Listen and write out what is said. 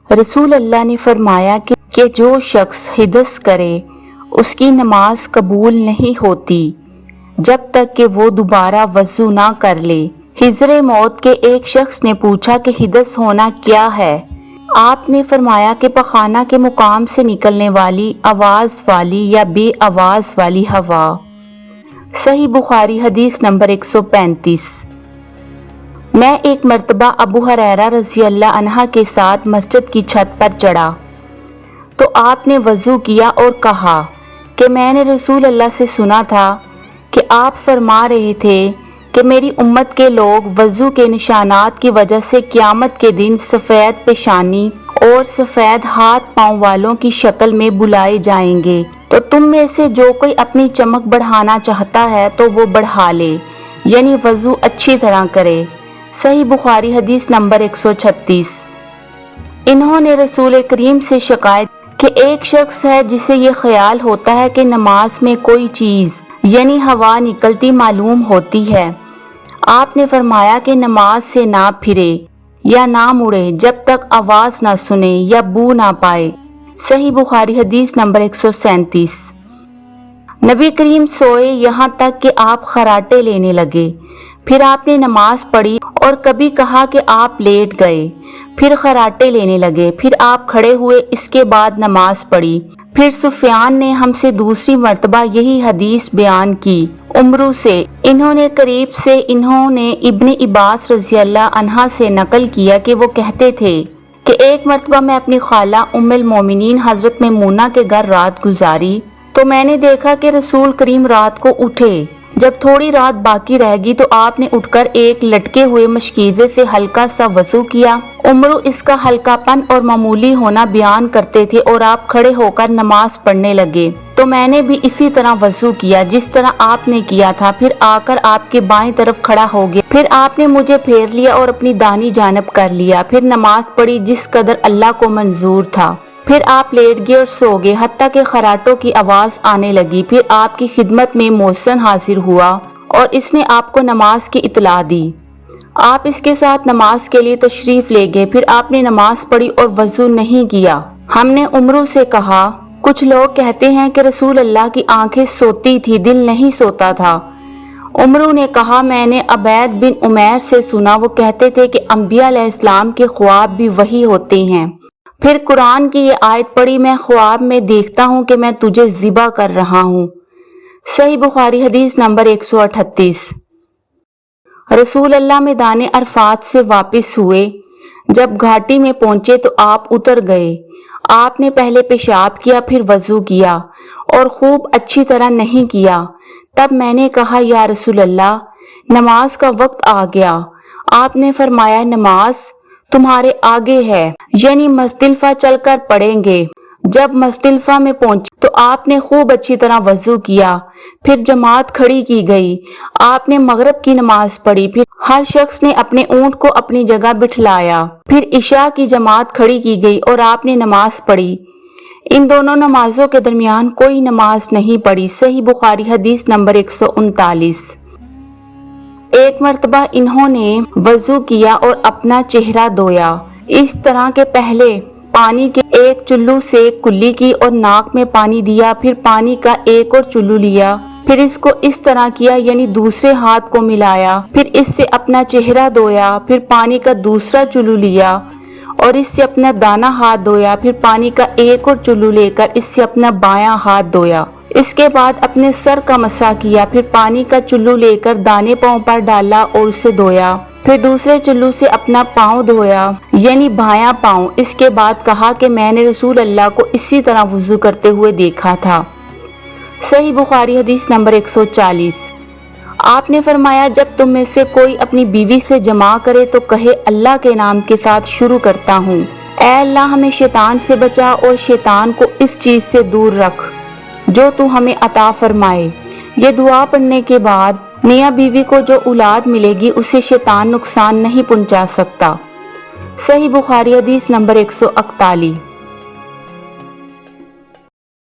رسول اللہ نے فرمایا کہ جو شخص حدث کرے اس کی نماز قبول نہیں ہوتی جب تک کہ وہ دوبارہ وضو نہ کر لے۔ حضر موت کے ایک شخص نے پوچھا کہ حدث ہونا کیا ہے؟ آپ نے فرمایا کہ پخانہ کے مقام سے نکلنے والی آواز والی یا بے آواز والی ہوا۔ صحیح بخاری حدیث نمبر 135۔ میں ایک مرتبہ ابو ہریرہ رضی اللہ عنہ کے ساتھ مسجد کی چھت پر چڑھا تو آپ نے وضو کیا اور کہا کہ میں نے رسول اللہ سے سنا تھا کہ آپ فرما رہے تھے کہ میری امت کے لوگ وضو کے نشانات کی وجہ سے قیامت کے دن سفید پیشانی اور سفید ہاتھ پاؤں والوں کی شکل میں بلائے جائیں گے، تو تم میں سے جو کوئی اپنی چمک بڑھانا چاہتا ہے تو وہ بڑھا لے، یعنی وضو اچھی طرح کرے۔ صحیح بخاری حدیث نمبر 136۔ انہوں نے رسول کریم سے شکایت کہ ایک شخص ہے جسے یہ خیال ہوتا ہے کہ نماز میں کوئی چیز یعنی ہوا نکلتی معلوم ہوتی ہے۔ آپ نے فرمایا کہ نماز سے نہ پھرے یا نہ مڑے جب تک آواز نہ سنے یا بو نہ پائے۔ صحیح بخاری حدیث نمبر 137۔ نبی کریم سوئے یہاں تک کہ آپ خراٹے لینے لگے، پھر آپ نے نماز پڑھی اور کبھی کہا کہ آپ لیٹ گئے، پھر خراٹے لینے لگے، پھر آپ کھڑے ہوئے، اس کے بعد نماز پڑھی۔ پھر سفیان نے ہم سے دوسری مرتبہ یہی حدیث بیان کی عمرو سے۔ انہوں نے ابن عباس رضی اللہ عنہ سے نقل کیا کہ وہ کہتے تھے کہ ایک مرتبہ میں اپنی خالہ ام المومنین حضرت میمونہ کے گھر رات گزاری تو میں نے دیکھا کہ رسول کریم رات کو اٹھے۔ جب تھوڑی رات باقی رہ گئی تو آپ نے اٹھ کر ایک لٹکے ہوئے مشکیزے سے ہلکا سا وضو کیا۔ عمرو اس کا ہلکا پن اور معمولی ہونا بیان کرتے تھے اور آپ کھڑے ہو کر نماز پڑھنے لگے تو میں نے بھی اسی طرح وضو کیا جس طرح آپ نے کیا تھا، پھر آ کر آپ کے بائیں طرف کھڑا ہو گیا، پھر آپ نے مجھے پھیر لیا اور اپنی دانی جانب کر لیا، پھر نماز پڑھی جس قدر اللہ کو منظور تھا، پھر آپ لیٹ گئے اور سو گئے حتیٰ کہ خراٹوں کی آواز آنے لگی، پھر آپ کی خدمت میں محسن حاضر ہوا اور اس نے آپ کو نماز کی اطلاع دی۔ آپ اس کے ساتھ نماز کے لیے تشریف لے گئے، پھر آپ نے نماز پڑھی اور وضو نہیں کیا۔ ہم نے عمرو سے کہا کچھ لوگ کہتے ہیں کہ رسول اللہ کی آنکھیں سوتی تھی، دل نہیں سوتا تھا۔ عمرو نے کہا میں نے عبید بن عمیر سے سنا، وہ کہتے تھے کہ انبیاء علیہ السلام کے خواب بھی وحی ہوتے ہیں۔ پھر قرآن کی یہ آیت پڑھی میں خواب میں دیکھتا ہوں کہ میں تجھے ذبح کر رہا ہوں۔ صحیح بخاری حدیث نمبر 138۔ رسول اللہ میدان عرفات سے واپس ہوئے، جب گھاٹی میں پہنچے تو آپ اتر گئے۔ آپ نے پہلے پیشاب کیا، پھر وضو کیا اور خوب اچھی طرح نہیں کیا۔ تب میں نے کہا یا رسول اللہ نماز کا وقت آ گیا۔ آپ نے فرمایا نماز تمہارے آگے ہے، یعنی مزدلفہ چل کر پڑھیں گے۔ جب مزدلفہ میں پہنچے تو آپ نے خوب اچھی طرح وضو کیا، پھر جماعت کھڑی کی گئی، آپ نے مغرب کی نماز پڑھی، پھر ہر شخص نے اپنے اونٹ کو اپنی جگہ بٹھلایا، پھر عشاء کی جماعت کھڑی کی گئی اور آپ نے نماز پڑھی۔ ان دونوں نمازوں کے درمیان کوئی نماز نہیں پڑھی۔ صحیح بخاری حدیث نمبر 139۔ ایک مرتبہ انہوں نے وضو کیا اور اپنا چہرہ دھویا، اس طرح کے پہلے پانی کے ایک چلو سے کلی کی اور ناک میں پانی دیا، پھر پانی کا ایک اور چلو لیا، پھر اس کو اس طرح کیا یعنی دوسرے ہاتھ کو ملایا، پھر اس سے اپنا چہرہ دھویا، پھر پانی کا دوسرا چلو لیا اور اس سے اپنا دانا ہاتھ دھویا، پھر پانی کا ایک اور چلو لے کر اس سے اپنا بایاں ہاتھ دھویا، اس کے بعد اپنے سر کا مسح کیا، پھر پانی کا چلو لے کر دانے پاؤں پر ڈالا اور اسے دھویا، پھر دوسرے چلو سے اپنا پاؤں دھویا یعنی بایاں پاؤں۔ اس کے بعد کہا کہ میں نے رسول اللہ کو اسی طرح وضو کرتے ہوئے دیکھا تھا۔ صحیح بخاری حدیث نمبر 140۔ آپ نے فرمایا جب تم میں سے کوئی اپنی بیوی سے جماع کرے تو کہے اللہ کے نام کے ساتھ شروع کرتا ہوں، اے اللہ ہمیں شیطان سے بچا اور شیطان کو اس چیز سے دور رکھ جو تو ہمیں عطا فرمائے۔ یہ دعا پڑھنے کے بعد میاں بیوی کو جو اولاد ملے گی اسے شیطان نقصان نہیں پہنچا سکتا۔ صحیح بخاری حدیث نمبر 141۔